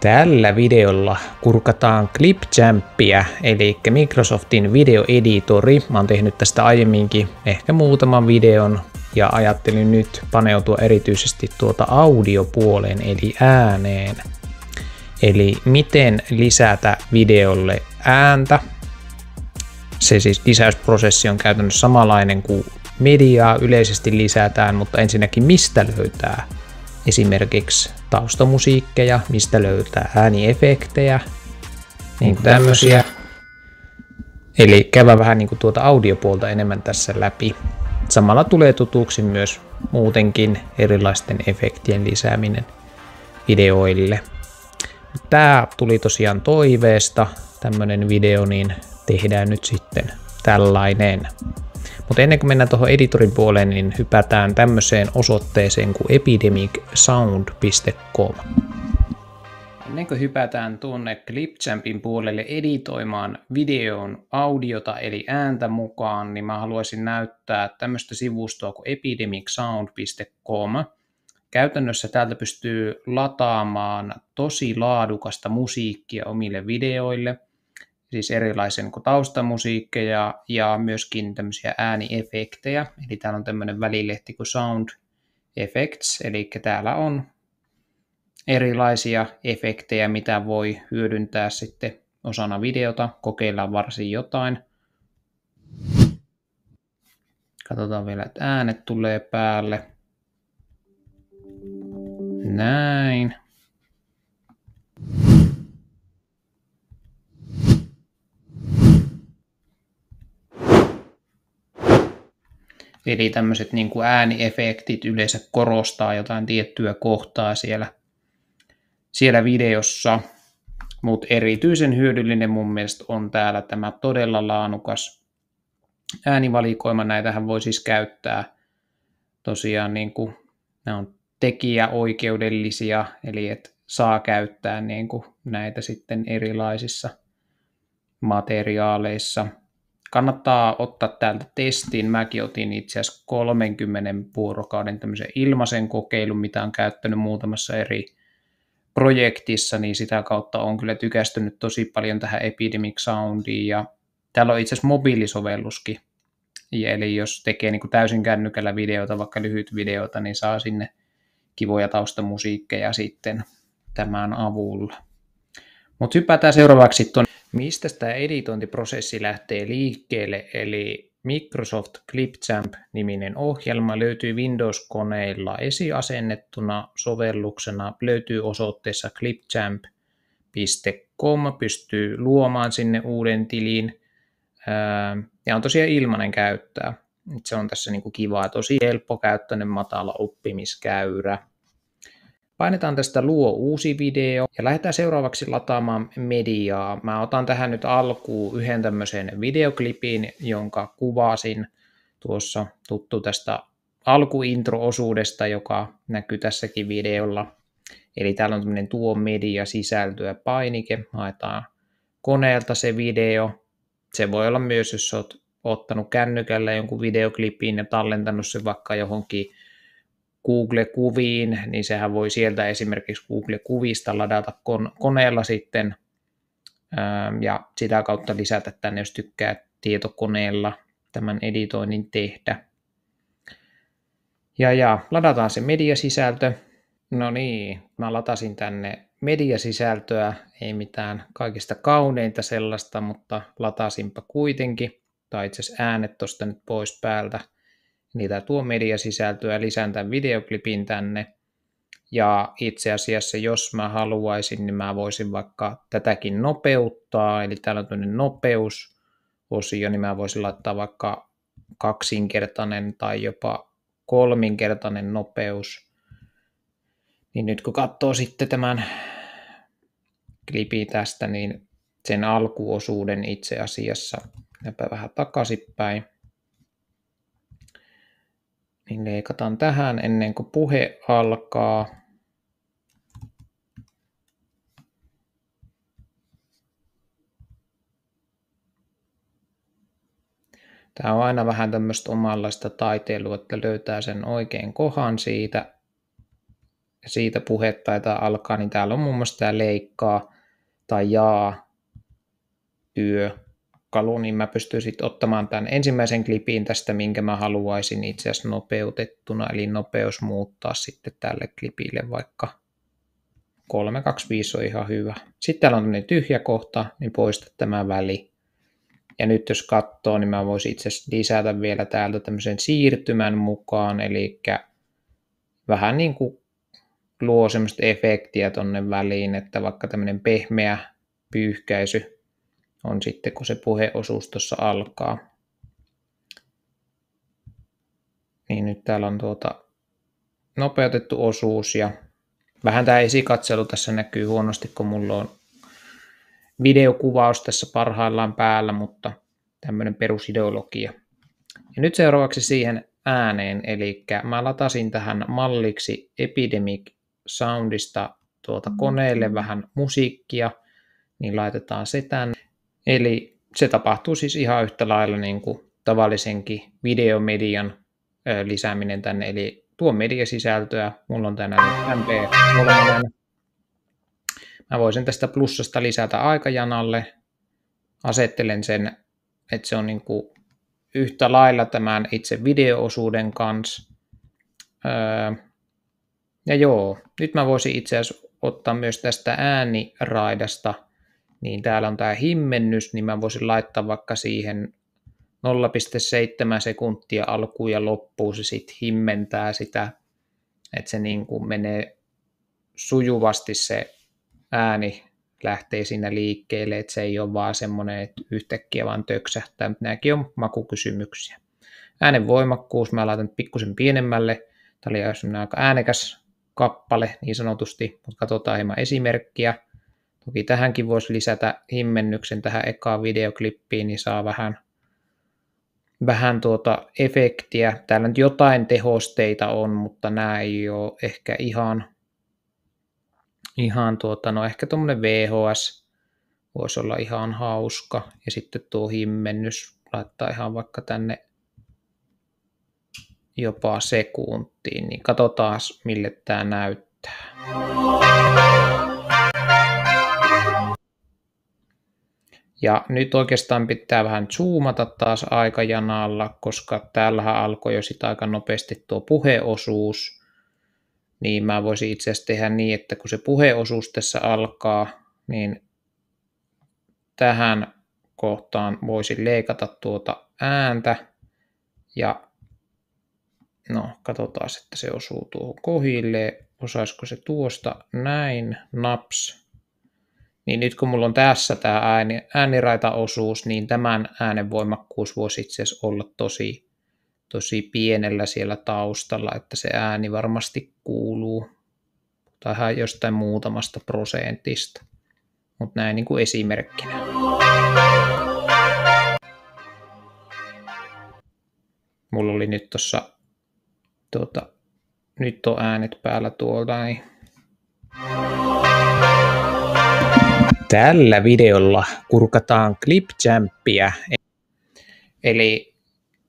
Tällä videolla kurkataan Clipchampia, eli Microsoftin videoeditori. Mä oon tehnyt tästä aiemminkin ehkä muutaman videon ja ajattelin nyt paneutua erityisesti audiopuoleen eli ääneen. Eli miten lisätä videolle ääntä. Se siis lisäysprosessi on käytännössä samanlainen kuin mediaa yleisesti lisätään, mutta ensinnäkin mistä löytää esimerkiksi taustamusiikkeja, mistä löytää ääniefektejä, niin kuin tämmöisiä. Eli käydään vähän niin kuin audiopuolta enemmän tässä läpi. Samalla tulee tutuksi myös muutenkin erilaisten efektien lisääminen videoille. Tämä tuli tosiaan toiveesta, tämmöinen video, niin tehdään nyt sitten tällainen. Mutta ennen kuin mennään tuohon editorin puoleen, niin hypätään tämmöiseen osoitteeseen kuin epidemicsound.com. Ennen kuin hypätään tuonne Clipchampin puolelle editoimaan videon audiota eli ääntä mukaan, niin mä haluaisin näyttää tämmöistä sivustoa kuin epidemicsound.com. Käytännössä täältä pystyy lataamaan tosi laadukasta musiikkia omille videoille, siis erilaisen kuin taustamusiikkeja ja myöskin tämmöisiä ääniefektejä. Eli täällä on tämmöinen välilehti kuin Sound Effects, eli täällä on erilaisia efektejä, mitä voi hyödyntää sitten osana videota. Kokeillaan varsin jotain. Katsotaan vielä, että äänet tulee päälle. Näin. Eli tämmöiset niin kuin ääniefektit yleensä korostaa jotain tiettyä kohtaa siellä videossa. Mutta erityisen hyödyllinen mun mielestä on täällä tämä todella laadukas äänivalikoima. Näitähän voi siis käyttää tosiaan niin kuin, nämä on tekijäoikeudellisia, eli et saa käyttää niin kuin näitä sitten erilaisissa materiaaleissa. Kannattaa ottaa täältä testiin. Mäkin otin itse asiassa 30 vuorokauden tämmöisen ilmaisen kokeilun, mitä on käyttänyt muutamassa eri projektissa, niin sitä kautta on kyllä tykästynyt tosi paljon tähän Epidemic Soundiin. Ja täällä on itse asiassa mobiilisovelluskin. Eli jos tekee niin kuin täysin kännykällä videota, vaikka lyhyt videota, niin saa sinne kivoja taustamusiikkeja sitten tämän avulla. Mutta hypätään seuraavaksi tuonne, mistä tämä editointiprosessi lähtee liikkeelle. Eli Microsoft Clipchamp-niminen ohjelma löytyy Windows-koneilla esiasennettuna sovelluksena, löytyy osoitteessa clipchamp.com, pystyy luomaan sinne uuden tilin ja on tosiaan ilmainen käyttää. Se on tässä niinku kivaa, tosi helppokäyttöinen, matala oppimiskäyrä. Painetaan tästä luo uusi video ja lähdetään seuraavaksi lataamaan mediaa. Mä otan tähän nyt alkuun yhden tämmöisen videoklipin, jonka kuvasin tuossa tuttu tästä alkuintro-osuudesta, joka näkyy tässäkin videolla. Eli täällä on tämmöinen tuo media sisältöä painike. Haetaan koneelta se video. Se voi olla myös, jos olet ottanut kännykällä jonkun videoklipin ja tallentanut sen vaikka johonkin Google-kuviin, niin sehän voi sieltä esimerkiksi Google-kuvista ladata koneella sitten ja sitä kautta lisätä tänne, jos tykkää tietokoneella tämän editoinnin tehdä. Ja ladataan se mediasisältö. No niin, mä latasin tänne mediasisältöä, ei mitään kaikista kauneinta sellaista, mutta latasinpa kuitenkin. Tai itse asiassa äänet tuosta nyt pois päältä. Niitä tuo mediasisältöä, lisään tämän videoklipin tänne. Ja itse asiassa, jos mä haluaisin, niin mä voisin vaikka tätäkin nopeuttaa. Eli täällä on tämmöinen nopeusosio, niin mä voisin laittaa vaikka 2-kertainen tai jopa 3-kertainen nopeus. Niin nyt kun katsoo sitten tämän klipin tästä, niin sen alkuosuuden itse asiassa, näpä vähän takaisinpäin. Niin leikataan tähän ennen kuin puhe alkaa. Tämä on aina vähän tämmöistä omanlaista taiteilua, että löytää sen oikein kohan siitä. siitä puhe taitaa alkaa, niin täällä on muun muassa tämä leikkaa tai jaa työkalu, niin mä pystyn sitten ottamaan tämän ensimmäisen klipin tästä, minkä mä haluaisin itse asiassa nopeutettuna, eli nopeus muuttaa sitten tälle klipille vaikka 325 on ihan hyvä. Sitten täällä on tämmöinen tyhjä kohta, niin poista tämä väli. Ja nyt jos katsoo, niin mä voisin itse asiassa lisätä vielä täältä tämmöisen siirtymän mukaan, eli vähän niin kuin luo semmoista efektiä tonne väliin, että vaikka tämmöinen pehmeä pyyhkäisy on sitten, kun se puheosuus tuossa alkaa. Niin nyt täällä on nopeutettu osuus ja vähän tämä esikatselu tässä näkyy huonosti, kun mulla on videokuvaus tässä parhaillaan päällä, mutta tämmöinen perusideologia. Ja nyt seuraavaksi siihen ääneen, eli mä latasin tähän malliksi Epidemic Soundista koneelle vähän musiikkia, niin laitetaan se tänne. Eli se tapahtuu siis ihan yhtä lailla niin kuin tavallisenkin videomedian lisääminen tänne, eli tuo mediasisältöä, mulla on tänään MP3. Mä voisin tästä plussasta lisätä aikajanalle, asettelen sen, että se on niin kuin yhtä lailla tämän itse videoosuuden kanssa. Ja joo, nyt mä voisin itse asiassa ottaa myös tästä ääniraidasta, niin täällä on tämä himmennys, niin mä voisin laittaa vaikka siihen 0,7 sekuntia alkuun ja loppuun se sitten himmentää sitä, että se niin kuin menee sujuvasti se ääni lähtee siinä liikkeelle, että se ei ole vaan semmoinen, että yhtäkkiä vaan töksähtää, mutta nämäkin on makukysymyksiä. Äänen voimakkuus mä laitan pikkusen pienemmälle, tämä oli aika äänekäs kappale niin sanotusti, mutta katsotaan hieman esimerkkiä. Toki tähänkin voisi lisätä himmennyksen tähän ekaan videoklippiin, niin saa vähän efektiä. Täällä nyt jotain tehosteita on, mutta nämä ei ole ehkä ihan ehkä tuommoinen VHS voisi olla ihan hauska. Ja sitten tuo himmennys laittaa ihan vaikka tänne jopa sekuntiin, niin katsotaan mille tämä näyttää. Ja nyt oikeastaan pitää vähän zoomata taas aikajanalla, koska täällähän alkoi jo sitä aika nopeasti tuo puheosuus. Niin mä voisin itse asiassa tehdä niin, että kun se puheosuus tässä alkaa, niin tähän kohtaan voisin leikata tuota ääntä. Ja no, katsotaan, että se osuu tuohon kohdilleen. Osaisiko se tuosta näin, naps. Niin nyt kun mulla on tässä tämä ääniraitaosuus, niin tämän äänen voimakkuus voisi itse asiassa olla tosi pienellä siellä taustalla, että se ääni varmasti kuuluu tai jostain muutamasta prosentista. Mutta näin niin kuin esimerkkinä. Mulla oli nyt tuossa nyt on äänet päällä tuolta. Niin. Tällä videolla kurkataan Clipchampia. Eli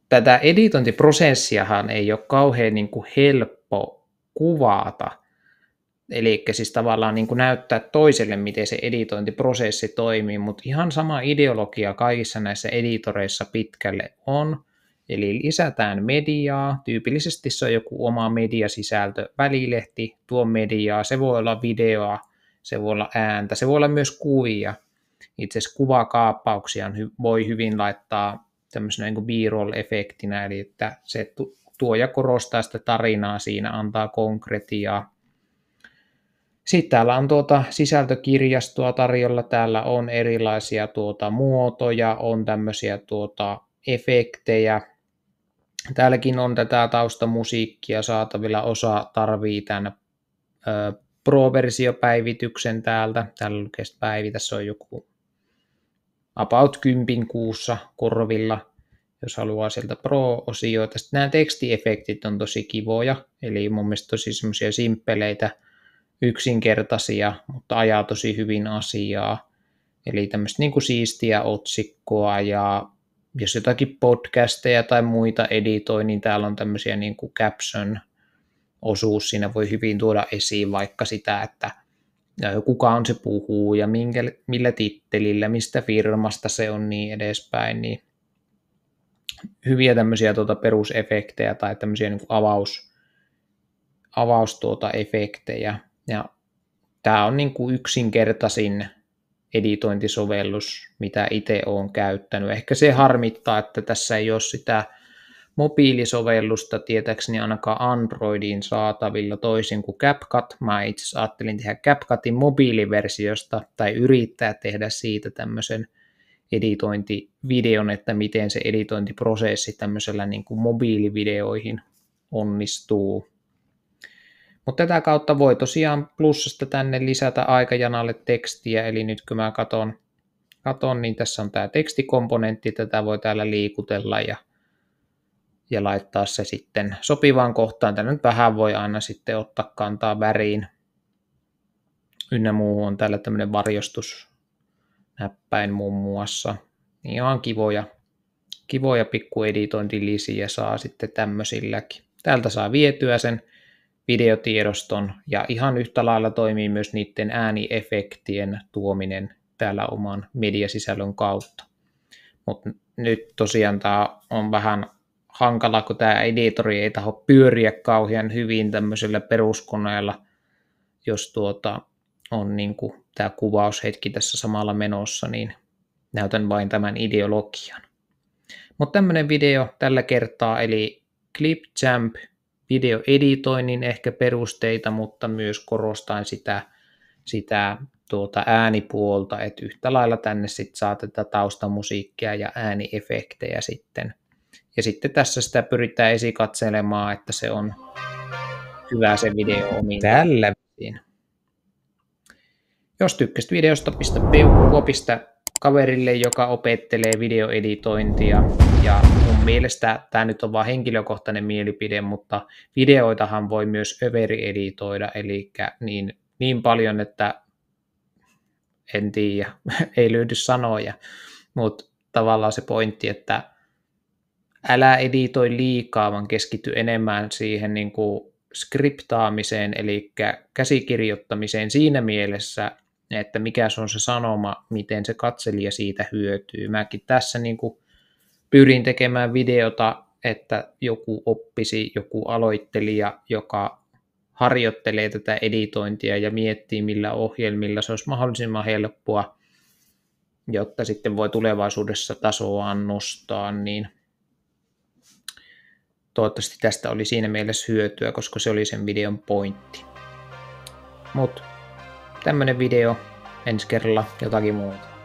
tätä editointiprosessiahan ei ole kauhean niin kuin helppo kuvata. Eli siis tavallaan niin kuin näyttää toiselle, miten se editointiprosessi toimii, mutta ihan sama ideologia kaikissa näissä editoreissa pitkälle on. Eli lisätään mediaa, tyypillisesti se on joku oma mediasisältö, välilehti, tuo mediaa, se voi olla videoa, se voi olla ääntä, se voi olla myös kuvia. Itse asiassa kuvakaappauksia voi hyvin laittaa tämmöisenä niin kuin B-roll-efektinä, eli että se tuo ja korostaa sitä tarinaa siinä, antaa konkretiaa. Sitten täällä on sisältökirjastoa tarjolla, täällä on erilaisia muotoja, on tämmöisiä efektejä. Täälläkin on tätä taustamusiikkia saatavilla, osa tarvii tämän Pro-versiopäivityksen täältä. Täällä lukee päivi, tässä on joku about 10 kuussa korvilla, jos haluaa sieltä Pro-osioita. Sitten nämä tekstiefektit on tosi kivoja, eli mun mielestä tosi semmoisia simppeleitä, yksinkertaisia, mutta ajaa tosi hyvin asiaa. Eli tämmöistä niin kuin siistiä otsikkoa, ja jos jotakin podcasteja tai muita editoi, niin täällä on tämmöisiä niin kuin osuus siinä voi hyvin tuoda esiin vaikka sitä, että kuka on se puhuja, millä tittelillä, mistä firmasta se on niin edespäin, niin hyviä tämmöisiä perusefektejä tai tämmöisiä niin kuin avaus efektejä. Ja tämä on niin kuin yksinkertaisin editointisovellus, mitä itse olen käyttänyt. Ehkä se harmittaa, että tässä ei ole sitä mobiilisovellusta tietääkseni ainakaan Androidiin saatavilla toisin kuin CapCut. Mä itse asiassa ajattelin tehdä CapCutin mobiiliversiosta tai yrittää tehdä siitä tämmöisen editointivideon, että miten se editointiprosessi tämmöisellä niin kuin mobiilivideoihin onnistuu. Mutta tätä kautta voi tosiaan plussasta tänne lisätä aikajanalle tekstiä, eli nyt kun mä katon, niin tässä on tämä tekstikomponentti, tätä voi täällä liikutella ja laittaa se sitten sopivaan kohtaan. Tänne nyt vähän voi aina sitten ottaa kantaa väriin. Ynnä muu on täällä tämmöinen varjostusnäppäin muun muassa. Niin ihan kivoja pikkueditointilisiä saa sitten tämmöisilläkin. Täältä saa vietyä sen videotiedoston ja ihan yhtä lailla toimii myös niiden ääniefektien tuominen täällä oman mediasisällön kautta. Mutta nyt tosiaan tämä on vähän hankala, kun tämä editori ei taho pyöriä kauhean hyvin tämmöisellä peruskoneella, jos on niin kuin tämä kuvaushetki tässä samalla menossa, niin näytän vain tämän ideologian. Mutta tämmöinen video tällä kertaa, eli Clipchamp videoeditoinnin ehkä perusteita, mutta myös korostain sitä äänipuolta, että yhtä lailla tänne sitten saa tätä taustamusiikkia ja ääniefektejä sitten. Ja sitten tässä sitä pyritään esikatselemaan, että se on hyvä se video omiin. Tällä viin. Jos tykkäsit videosta, pistä peukkua, pistä kaverille, joka opettelee videoeditointia. Ja mun mielestä tämä nyt on vain henkilökohtainen mielipide, mutta videoitahan voi myös överi-editoida, eli niin paljon, että en tiedä, ei löydy sanoja, mutta tavallaan se pointti, että älä editoi liikaa, vaan keskity enemmän siihen niin kuin skriptaamiseen, eli käsikirjoittamiseen siinä mielessä, että mikä se on se sanoma, miten se katselija siitä hyötyy. Mäkin tässä niin kuin pyrin tekemään videota, että joku oppisi, joku aloittelija, joka harjoittelee tätä editointia ja miettii, millä ohjelmilla se olisi mahdollisimman helppoa, jotta sitten voi tulevaisuudessa tasoaan nostaa, niin toivottavasti tästä oli siinä mielessä hyötyä, koska se oli sen videon pointti. Mutta tämmönen video, ensi kerralla jotakin muuta.